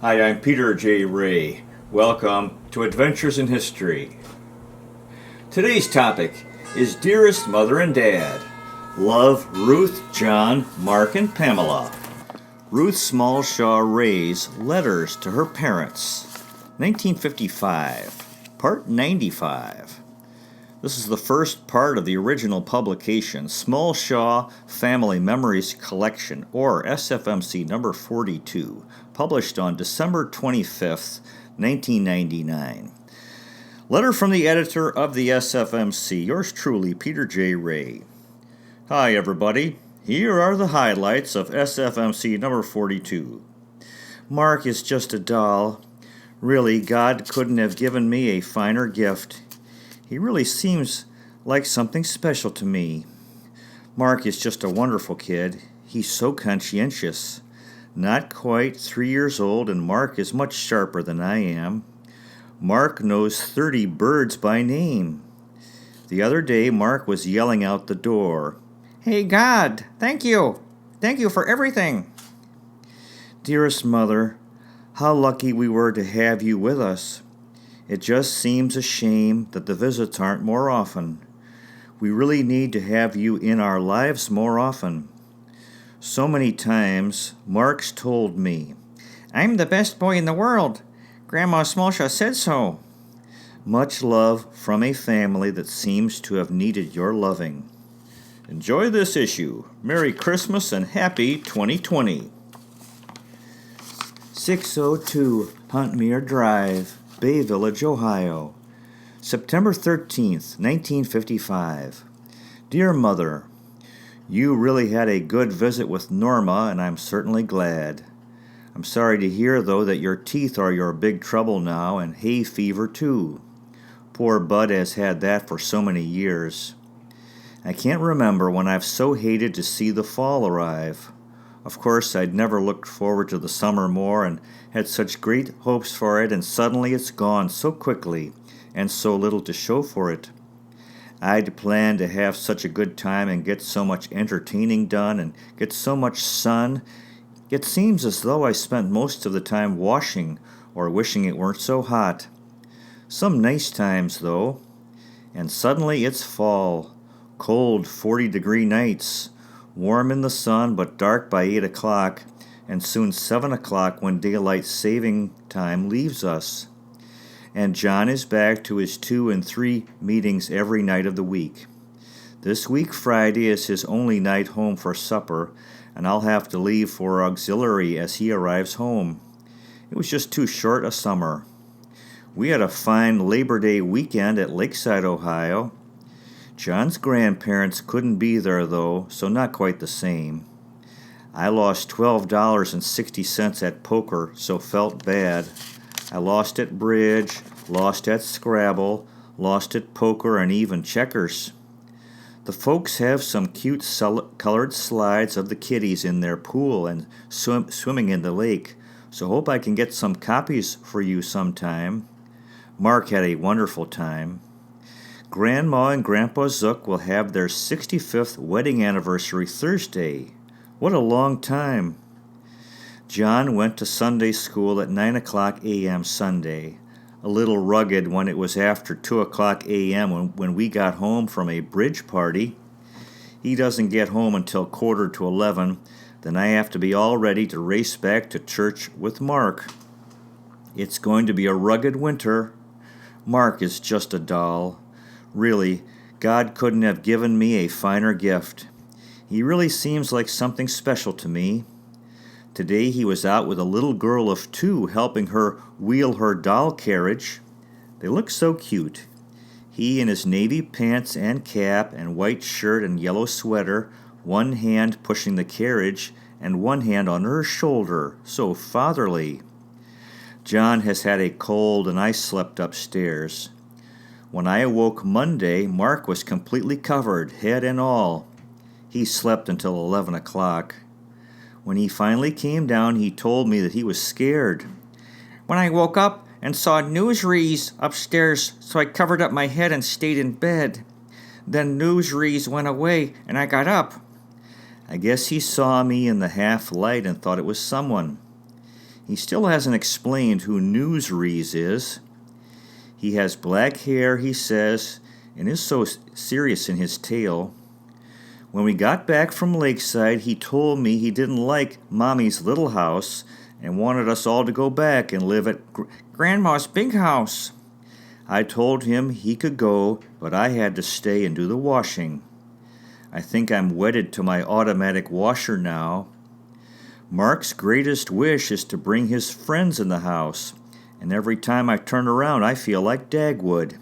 Hi, I'm Peter J. Ray. Welcome to Adventures in History. Today's topic is Dearest Mother and Dad. Love, Ruth, John, Mark, and Pamela. Ruth Smallshaw Ray's Letters to Her Parents, 1955, Part 95. This is the first part of the original publication, Smallshaw Family Memories Collection, or SFMC number 42, published on December 25th, 1999. Letter from the editor of the SFMC, yours truly, Peter J. Ray. Hi, everybody. Here are the highlights of SFMC number 42. Mark is just a doll. Really, God couldn't have given me a finer gift. He really seems like something special to me. Mark is just a wonderful kid. He's so conscientious. Not quite 3 years old, and Mark is much sharper than I am. Mark knows 30 birds by name. The other day, Mark was yelling out the door, "Hey, God, thank you. Thank you for everything." Dearest Mother, how lucky we were to have you with us. It just seems a shame that the visits aren't more often. We really need to have you in our lives more often. So many times, Mark's told me, "I'm the best boy in the world. Grandma Smallshaw said so." Much love from a family that seems to have needed your loving. Enjoy this issue. Merry Christmas and Happy 2020. 602 Huntmere Drive, Bay Village, Ohio, September 13th, 1955. Dear Mother, you really had a good visit with Norma, and I'm certainly glad. I'm sorry to hear, though, that your teeth are your big trouble now, and hay fever, too. Poor Bud has had that for so many years. I can't remember when I've so hated to see the fall arrive. Of course, I'd never looked forward to the summer more and had such great hopes for it, and suddenly it's gone so quickly and so little to show for it. I'd planned to have such a good time and get so much entertaining done and get so much sun. It seems as though I spent most of the time washing or wishing it weren't so hot. Some nice times, though. And suddenly it's fall. Cold 40-degree nights. Warm in the sun, but dark by 8 o'clock, and soon 7 o'clock when daylight saving time leaves us. And John is back to his 2 and 3 meetings every night of the week. This week Friday is his only night home for supper, and I'll have to leave for auxiliary as he arrives home. It was just too short a summer. We had a fine Labor Day weekend at Lakeside, Ohio. John's grandparents couldn't be there, though, so not quite the same. I lost $12.60 at poker, so felt bad. I lost at bridge, lost at Scrabble, lost at poker, and even checkers. The folks have some cute colored slides of the kiddies in their pool and swimming in the lake, so hope I can get some copies for you sometime. Mark had a wonderful time. Grandma and Grandpa Zook will have their 65th wedding anniversary Thursday. What a long time. John went to Sunday school at 9 o'clock a.m. Sunday, a little rugged when it was after 2 o'clock a.m. when we got home from a bridge party. He doesn't get home until 10:45, then I have to be all ready to race back to church with Mark. It's going to be a rugged winter. Mark is just a doll. Really, God couldn't have given me a finer gift. He really seems like something special to me. Today he was out with a little girl of 2 helping her wheel her doll carriage. They look so cute. He in his navy pants and cap and white shirt and yellow sweater, one hand pushing the carriage and one hand on her shoulder, so fatherly. John has had a cold and I slept upstairs. When I awoke Monday, Mark was completely covered, head and all. He slept until 11 o'clock. When he finally came down, he told me that he was scared. "When I woke up and saw newsreels upstairs, so I covered up my head and stayed in bed. Then newsreels went away and I got up." I guess he saw me in the half light and thought it was someone. He still hasn't explained who Newsrees is. He has black hair, he says, and is so serious in his tale. When we got back from Lakeside, he told me he didn't like Mommy's little house and wanted us all to go back and live at Grandma's big house. I told him he could go, but I had to stay and do the washing. I think I'm wedded to my automatic washer now. Mark's greatest wish is to bring his friends in the house, and every time I turn around I feel like Dagwood.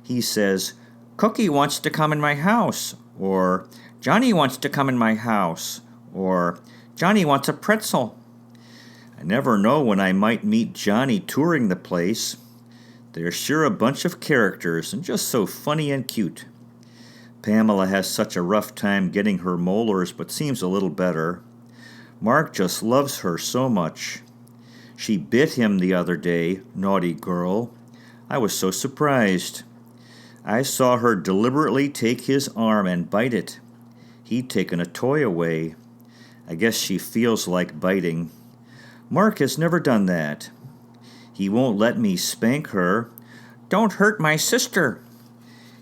He says, "Cookie wants to come in my house," or "Johnny wants to come in my house," or "Johnny wants a pretzel." I never know when I might meet Johnny touring the place. They're sure a bunch of characters and just so funny and cute. Pamela has such a rough time getting her molars but seems a little better. Mark just loves her so much. She bit him the other day, naughty girl. I was so surprised. I saw her deliberately take his arm and bite it. He'd taken a toy away. I guess she feels like biting. Mark has never done that. He won't let me spank her. "Don't hurt my sister."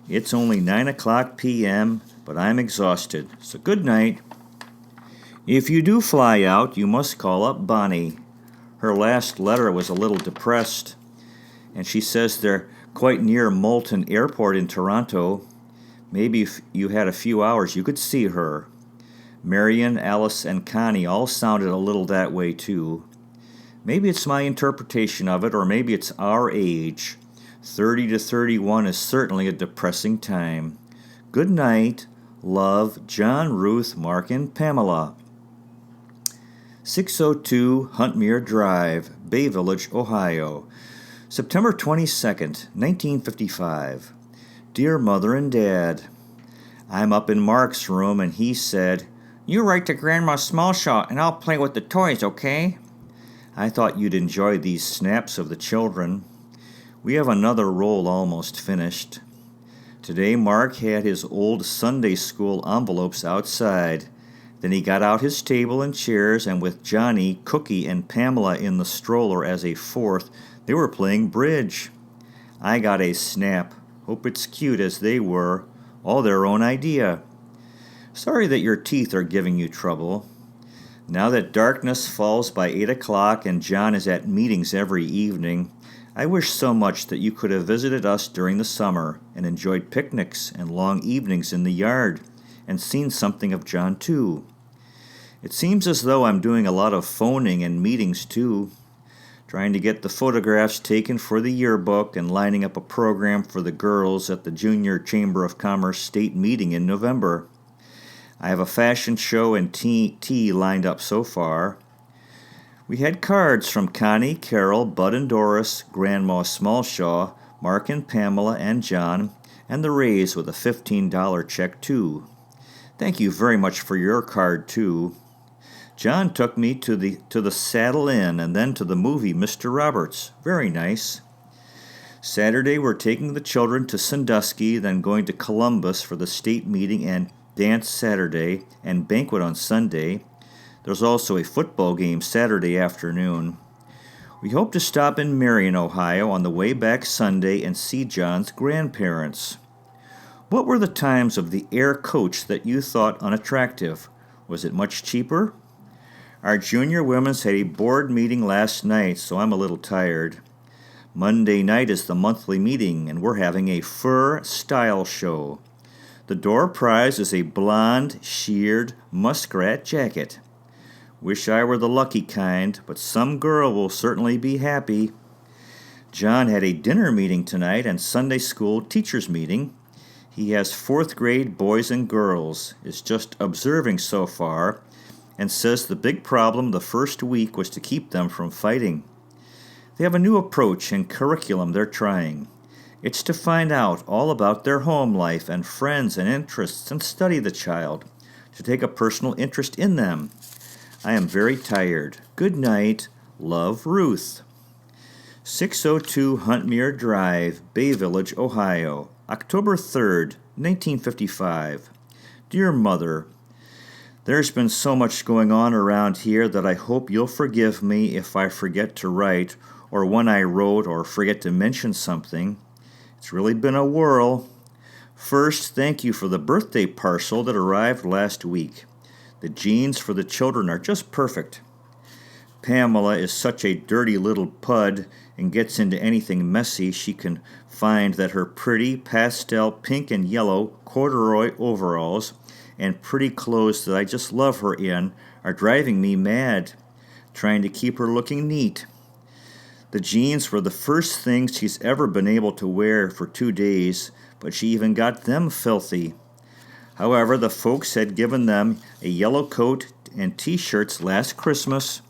It's only 9 p.m., but I'm exhausted, so good night. If you do fly out, you must call up Bonnie. Her last letter was a little depressed, and she says they're quite near Moulton Airport in Toronto. Maybe if you had a few hours, you could see her. Marion, Alice, and Connie all sounded a little that way, too. Maybe it's my interpretation of it, or maybe it's our age. 30 to 31 is certainly a depressing time. Good night. Love, John, Ruth, Mark, and Pamela. 602 Huntmere Drive, Bay Village, Ohio. September 22nd, 1955. Dear Mother and Dad, I'm up in Mark's room and he said, "You write to Grandma Smallshaw and I'll play with the toys, okay?" I thought you'd enjoy these snaps of the children. We have another roll almost finished. Today Mark had his old Sunday school envelopes outside. Then he got out his table and chairs, and with Johnny, Cookie, and Pamela in the stroller as a fourth, they were playing bridge. I got a snap. Hope it's cute as they were. All their own idea. Sorry that your teeth are giving you trouble. Now that darkness falls by 8 o'clock and John is at meetings every evening, I wish so much that you could have visited us during the summer and enjoyed picnics and long evenings in the yard and seen something of John too. It seems as though I'm doing a lot of phoning and meetings too, trying to get the photographs taken for the yearbook and lining up a program for the girls at the Junior Chamber of Commerce State Meeting in November. I have a fashion show and tea lined up so far. We had cards from Connie, Carol, Bud and Doris, Grandma Smallshaw, Mark and Pamela and John, and the Rays with a $15 check too. Thank you very much for your card too. John took me to the Saddle Inn and then to the movie Mr. Roberts. Very nice. Saturday we're taking the children to Sandusky, then going to Columbus for the state meeting and dance Saturday and banquet on Sunday. There's also a football game Saturday afternoon. We hope to stop in Marion, Ohio on the way back Sunday and see John's grandparents. What were the times of the air coach that you thought unattractive? Was it much cheaper? Our junior women's had a board meeting last night, so I'm a little tired. Monday night is the monthly meeting, and we're having a fur style show. The door prize is a blonde, sheared muskrat jacket. Wish I were the lucky kind, but some girl will certainly be happy. John had a dinner meeting tonight and Sunday school teachers meeting. He has 4th grade boys and girls, is just observing so far, and says the big problem the first week was to keep them from fighting. They have a new approach and curriculum they're trying. It's to find out all about their home life and friends and interests and study the child, to take a personal interest in them. I am very tired. Good night. Love, Ruth. 602 Huntmere Drive, Bay Village, Ohio, October 3rd, 1955. Dear Mother, There's been so much going on around here that I hope you'll forgive me if I forget to write, or when I wrote or forget to mention something. It's really been a whirl. First, thank you for the birthday parcel that arrived last week. The jeans for the children are just perfect. Pamela is such a dirty little pud and gets into anything messy she can find that her pretty pastel pink and yellow corduroy overalls and pretty clothes that I just love her in are driving me mad, trying to keep her looking neat. The jeans were the first things she's ever been able to wear for 2 days, but she even got them filthy. However, the folks had given them a yellow coat and t-shirts last Christmas,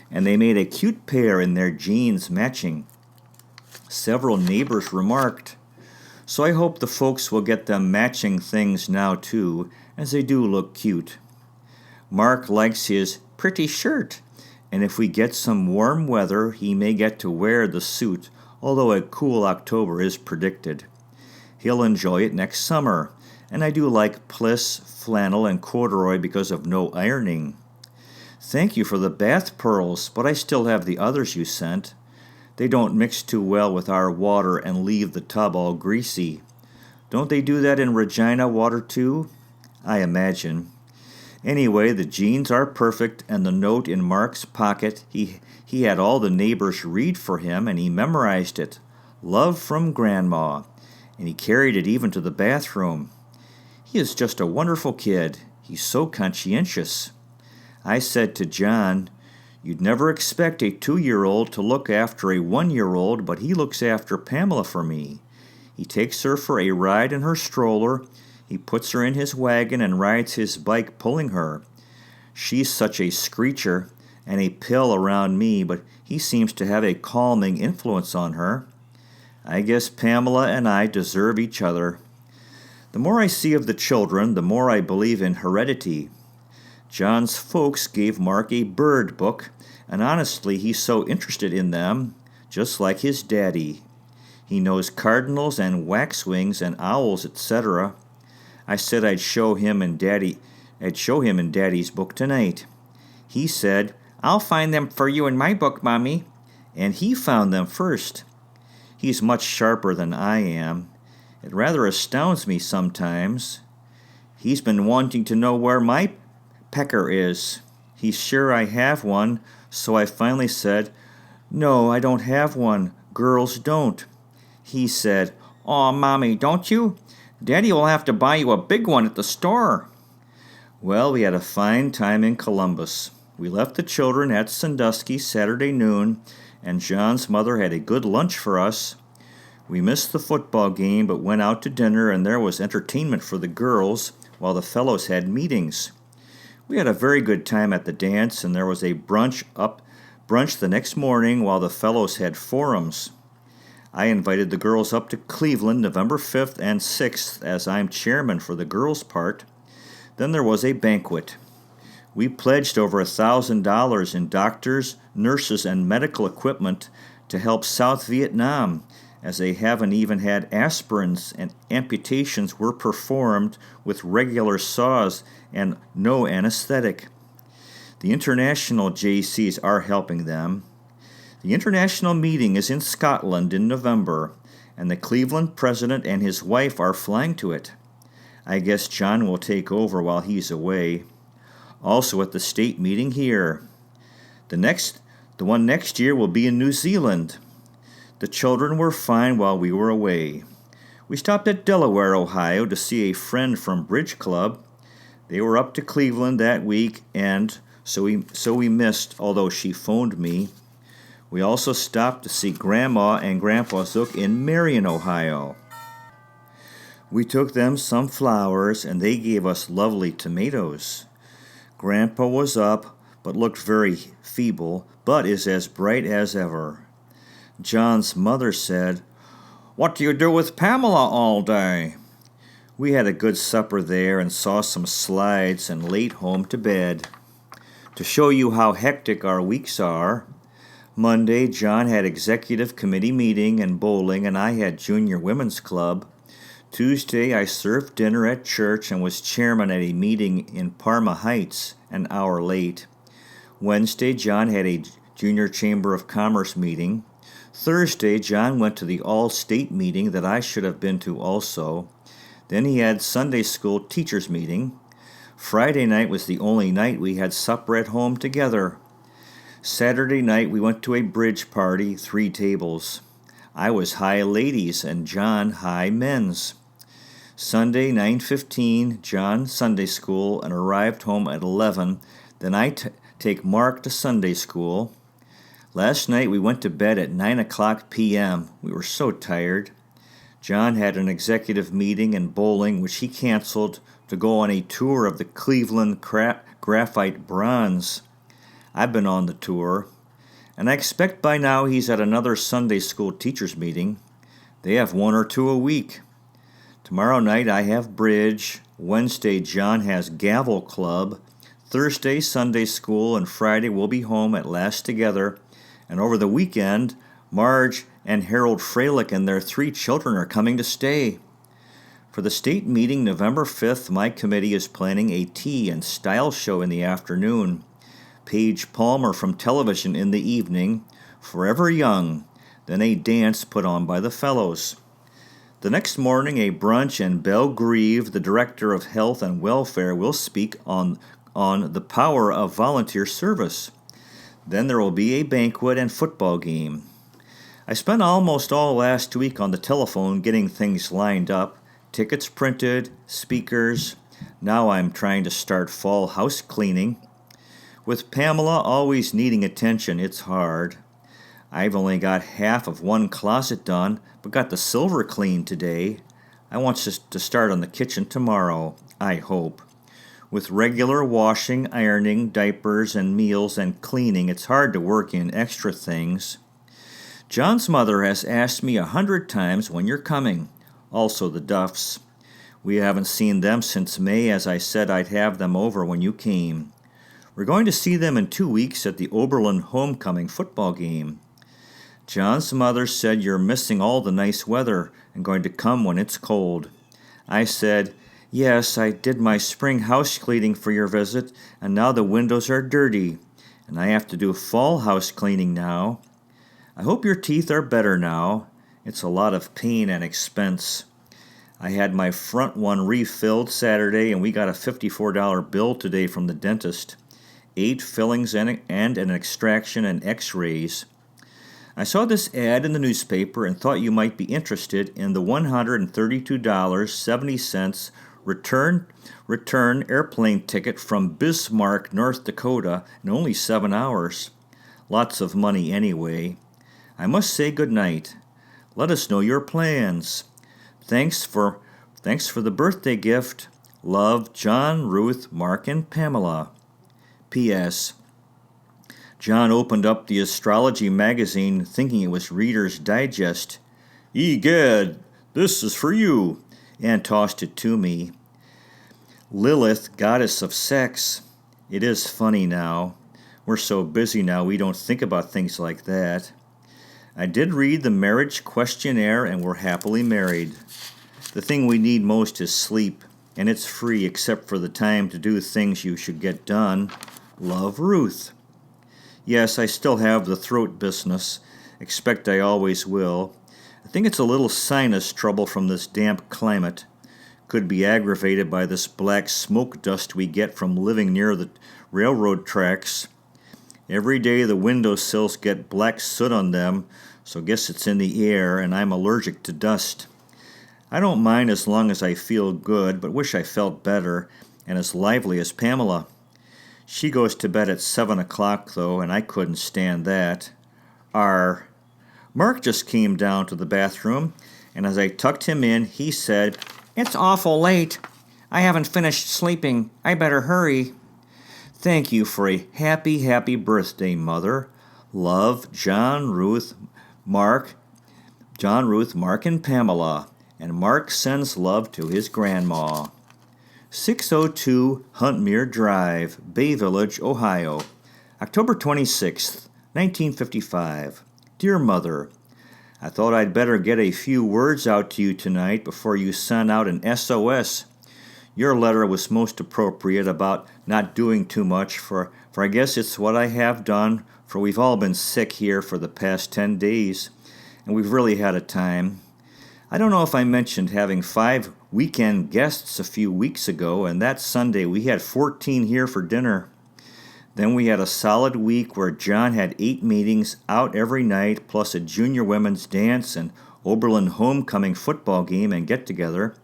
and they made a cute pair in their jeans matching. Several neighbors remarked, so I hope the folks will get them matching things now too, as they do look cute. Mark likes his pretty shirt, and if we get some warm weather, he may get to wear the suit, although a cool October is predicted. He'll enjoy it next summer, and I do like pliss, flannel, and corduroy because of no ironing. Thank you for the bath pearls, but I still have the others you sent. They don't mix too well with our water and leave the tub all greasy. Don't they do that in Regina water too? I imagine. Anyway, the jeans are perfect, and the note in Mark's pocket, he had all the neighbors read for him, and he memorized it. Love from Grandma. And he carried it even to the bathroom. He is just a wonderful kid. He's so conscientious. I said to John, you'd never expect a 2-year-old to look after a 1-year-old, but he looks after Pamela for me. He takes her for a ride in her stroller. He puts her in his wagon and rides his bike pulling her. She's such a screecher and a pill around me, but he seems to have a calming influence on her. I guess Pamela and I deserve each other. The more I see of the children, the more I believe in heredity. John's folks gave Mark a bird book, and honestly, he's so interested in them, just like his daddy. He knows cardinals and waxwings and owls, etc. I said I'd show him in Daddy's book tonight. He said, I'll find them for you in my book, Mommy. And he found them first. He's much sharper than I am. It rather astounds me sometimes. He's been wanting to know where my pecker is. He's sure I have one, so I finally said, No, I don't have one. Girls don't. He said, Aw, Mommy, don't you? Daddy will have to buy you a big one at the store. Well, we had a fine time in Columbus. We left the children at Sandusky Saturday noon, and John's mother had a good lunch for us. We missed the football game, but went out to dinner, and there was entertainment for the girls, while the fellows had meetings. We had a very good time at the dance, and there was a brunch the next morning while the fellows had forums. I invited the girls up to Cleveland November 5th and 6th as I'm chairman for the girls' part. Then there was a banquet. We pledged over $1,000 in doctors, nurses, and medical equipment to help South Vietnam, as they haven't even had aspirins, and amputations were performed with regular saws and no anesthetic. The international JCs are helping them. The international meeting is in Scotland in November, and the Cleveland president and his wife are flying to it. I guess John will take over while he's away. Also at the state meeting here. The one next year will be in New Zealand. The children were fine while we were away. We stopped at Delaware, Ohio to see a friend from Bridge Club. They were up to Cleveland that week, and so we missed, although she phoned me. We also stopped to see Grandma and Grandpa Zook in Marion, Ohio. We took them some flowers, and they gave us lovely tomatoes. Grandpa was up, but looked very feeble, but is as bright as ever. John's mother said, What do you do with Pamela all day? We had a good supper there and saw some slides and late home to bed. To show you how hectic our weeks are, Monday, John had executive committee meeting and bowling, and I had junior women's club. Tuesday, I served dinner at church and was chairman at a meeting in Parma Heights, an hour late. Wednesday, John had a Junior Chamber of Commerce meeting. Thursday, John went to the all-state meeting that I should have been to also. Then he had Sunday school teachers meeting. Friday night was the only night we had supper at home together. Saturday night we went to a bridge party, 3 tables. I was high ladies and John high men's. Sunday, 9:15, John Sunday school and arrived home at 11. Then I take Mark to Sunday school. Last night we went to bed at 9 o'clock p.m. We were so tired. John had an executive meeting and bowling, which he canceled to go on a tour of the Cleveland Graphite Bronze. I've been on the tour, and I expect by now he's at another Sunday school teachers meeting. They have 1 or 2 a week. Tomorrow night I have bridge. Wednesday John has gavel club. Thursday Sunday school, and Friday we'll be home at last together. And over the weekend, Marge and Harold Freilich and their 3 children are coming to stay. For the state meeting November 5th, my committee is planning a tea and style show in the afternoon. Paige Palmer from television in the evening, Forever Young, then a dance put on by the fellows. The next morning, a brunch, and Belle Grieve, the Director of Health and Welfare, will speak on the power of volunteer service. Then there will be a banquet and football game. I spent almost all last week on the telephone getting things lined up, tickets printed, speakers. Now I'm trying to start fall house cleaning. With Pamela always needing attention, it's hard. I've only got half of one closet done, but got the silver cleaned today. I want to start on the kitchen tomorrow, I hope. With regular washing, ironing, diapers, and meals and cleaning, it's hard to work in extra things. John's mother has asked me 100 times when you're coming, also the Duffs. We haven't seen them since May, as I said I'd have them over when you came. We're going to see them in 2 weeks at the Oberlin homecoming football game. John's mother said you're missing all the nice weather and going to come when it's cold. I said, yes, I did my spring house cleaning for your visit, and now the windows are dirty, and I have to do fall house cleaning now. I hope your teeth are better now. It's a lot of pain and expense. I had my front one refilled Saturday, and we got a $54 bill today from the dentist. 8 fillings and an extraction and x-rays. I saw this ad in the newspaper and thought you might be interested in the $132.70 return airplane ticket from Bismarck, North Dakota in only 7 hours. Lots of money anyway. I must say good night. Let us know your plans. Thanks for the birthday gift. Love, John, Ruth, Mark, and Pamela. P.S. John opened up the astrology magazine thinking it was Reader's Digest. Egad, this is for you, and tossed it to me. Lilith, goddess of sex. It is funny now. We're so busy now we don't think about things like that. I did read the marriage questionnaire and we're happily married. The thing we need most is sleep, and it's free except for the time to do things you should get done. Love, Ruth. Yes, I still have the throat business. Expect I always will. I think it's a little sinus trouble from this damp climate. Could be aggravated by this black smoke dust we get from living near the railroad tracks. Every day the windowsills get black soot on them, so guess it's in the air, and I'm allergic to dust. I don't mind as long as I feel good, but wish I felt better and as lively as Pamela. She goes to bed at 7 o'clock, though, and I couldn't stand that. Mark just came down to the bathroom, and as I tucked him in, he said, "It's awful late. I haven't finished sleeping. I better hurry." Thank you for a happy, happy birthday, Mother. Love, John, Ruth, Mark, and Pamela. And Mark sends love to his grandma. 602 Huntmere Drive, Bay Village, Ohio, October 26th, 1955. Dear Mother, I thought I'd better get a few words out to you tonight before you send out an SOS. Your letter was most appropriate about not doing too much, for I guess it's what I have done, for we've all been sick here for the past 10 days, and we've really had a time. I don't know if I mentioned having 5 weekend guests a few weeks ago, and that Sunday we had 14 here for dinner. Then we had a solid week where John had 8 meetings out every night, plus a junior women's dance and Oberlin homecoming football game and get-together.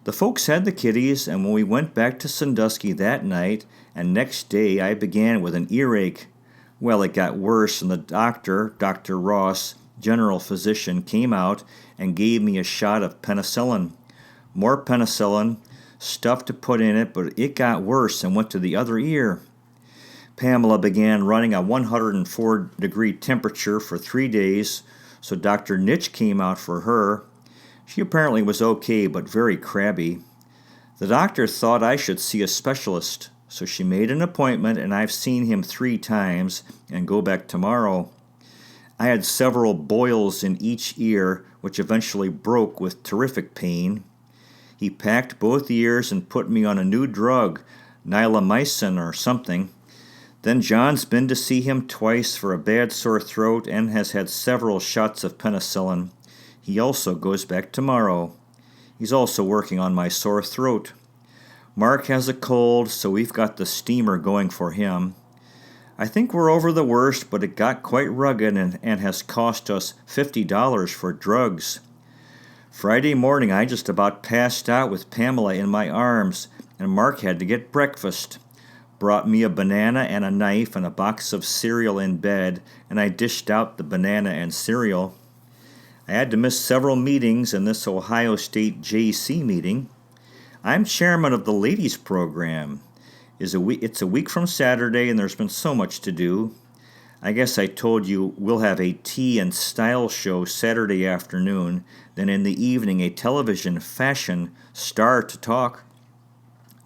The folks had the kiddies, and when we went back to Sandusky that night and next day, I began with an earache. Well, it got worse, and the doctor, Dr. Ross, general physician, came out and gave me a shot of penicillin. More penicillin, stuff to put in it, but it got worse and went to the other ear. Pamela began running a 104-degree temperature for 3 days, so Dr. Nitch came out for her. She apparently was okay, but very crabby. The doctor thought I should see a specialist, so she made an appointment, and I've seen him 3 times and go back tomorrow. I had several boils in each ear, which eventually broke with terrific pain. He packed both ears and put me on a new drug, nilomycin or something. Then John's been to see him twice for a bad sore throat and has had several shots of penicillin. He also goes back tomorrow. He's also working on my sore throat. Mark has a cold, so we've got the steamer going for him. I think we're over the worst, but it got quite rugged and has cost us $50 for drugs. Friday morning I just about passed out with Pamela in my arms, and Mark had to get breakfast. Brought me a banana and a knife and a box of cereal in bed, and I dished out the banana and cereal. I had to miss several meetings in this Ohio State JC meeting. I'm chairman of the ladies program. It's a week from Saturday, and there's been so much to do. I guess I told you we'll have a tea and style show Saturday afternoon, then in the evening a television fashion star to talk.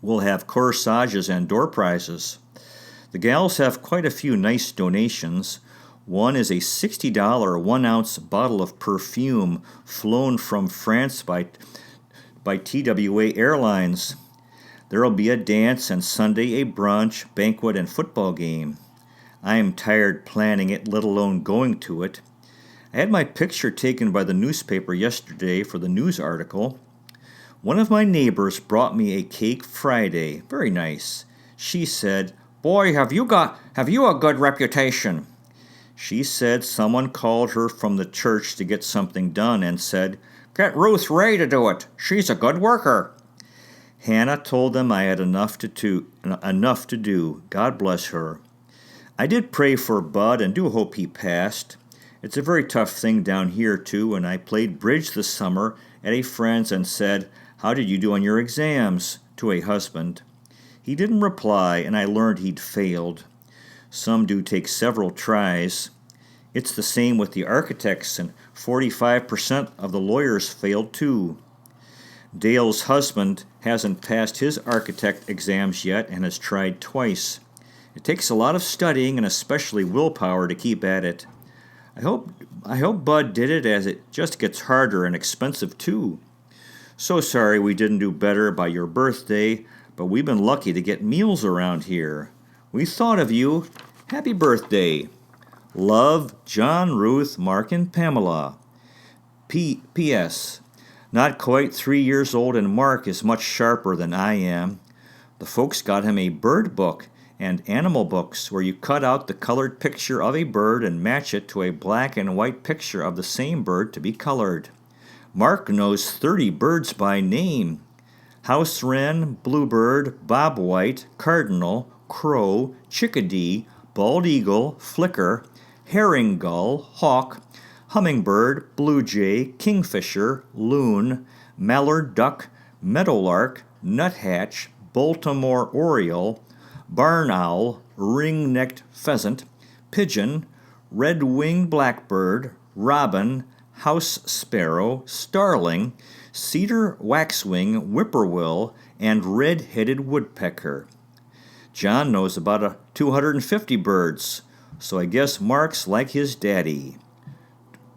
We'll have corsages and door prizes. The gals have quite a few nice donations. One is a $60 1-ounce bottle of perfume flown from France by TWA Airlines. There'll be a dance and Sunday a brunch, banquet, and football game. I am tired planning it, let alone going to it. I had my picture taken by the newspaper yesterday for the news article. One of my neighbors brought me a cake Friday. Very nice. She said, "Boy, have you a good reputation." She said someone called her from the church to get something done and said, "Get Ruth Ray to do it. She's a good worker." Hannah told them I had enough to do. God bless her. I did pray for Bud and do hope he passed. It's a very tough thing down here, too, and I played bridge this summer at a friend's and said, "How did you do on your exams?" to a husband. He didn't reply, and I learned he'd failed. Some do take several tries. It's the same with the architects, and 45% of the lawyers failed too. Dale's husband hasn't passed his architect exams yet and has tried twice. It takes a lot of studying and especially willpower to keep at it. I hope Bud did it, as it just gets harder and expensive too. So sorry we didn't do better by your birthday, but we've been lucky to get meals around here. We thought of you. Happy birthday. Love, John, Ruth, Mark, and Pamela. P.S. Not quite 3 years old, and Mark is much sharper than I am. The folks got him a bird book and animal books where you cut out the colored picture of a bird and match it to a black and white picture of the same bird to be colored. Mark knows 30 birds by name: house wren, bluebird, bobwhite, cardinal, crow, chickadee, bald eagle, flicker, herring gull, hawk, hummingbird, blue jay, kingfisher, loon, mallard duck, meadowlark, nuthatch, Baltimore oriole, barn owl, ring-necked pheasant, pigeon, red-winged blackbird, robin, house sparrow, starling, cedar waxwing, whippoorwill, and red-headed woodpecker. John knows about 250 birds, so I guess Mark's like his daddy.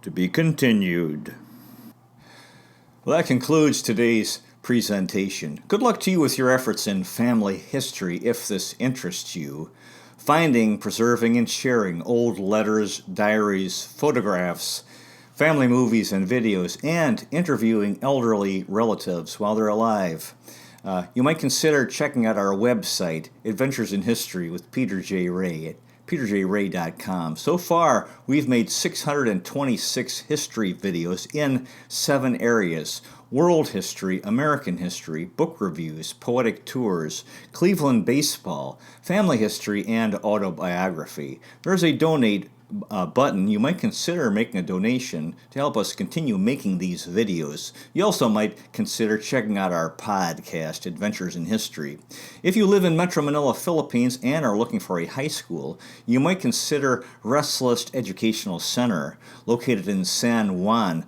To be continued. Well, that concludes today's presentation. Good luck to you with your efforts in family history if this interests you. Finding, preserving, and sharing old letters, diaries, photographs, family movies and videos, and interviewing elderly relatives while they're alive. You might consider checking out our website, Adventures in History with Peter J. Ray at peterjray.com. So far, we've made 626 history videos in 7 areas: world history, American history, book reviews, poetic tours, Cleveland baseball, family history, and autobiography. There's a donate button. You might consider making a donation to help us continue making these videos. You also might consider checking out our podcast, Adventures in History. If you live in Metro Manila, Philippines, and are looking for a high school, you might consider Restless Educational Center, located in San Juan,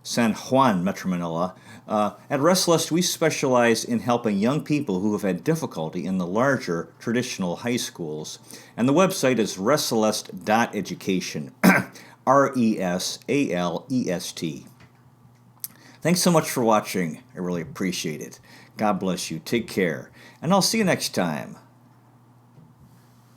Metro Manila. At Restless, we specialize in helping young people who have had difficulty in the larger traditional high schools. And the website is ressalest.education, RESALEST. Thanks so much for watching. I really appreciate it. God bless you. Take care. And I'll see you next time.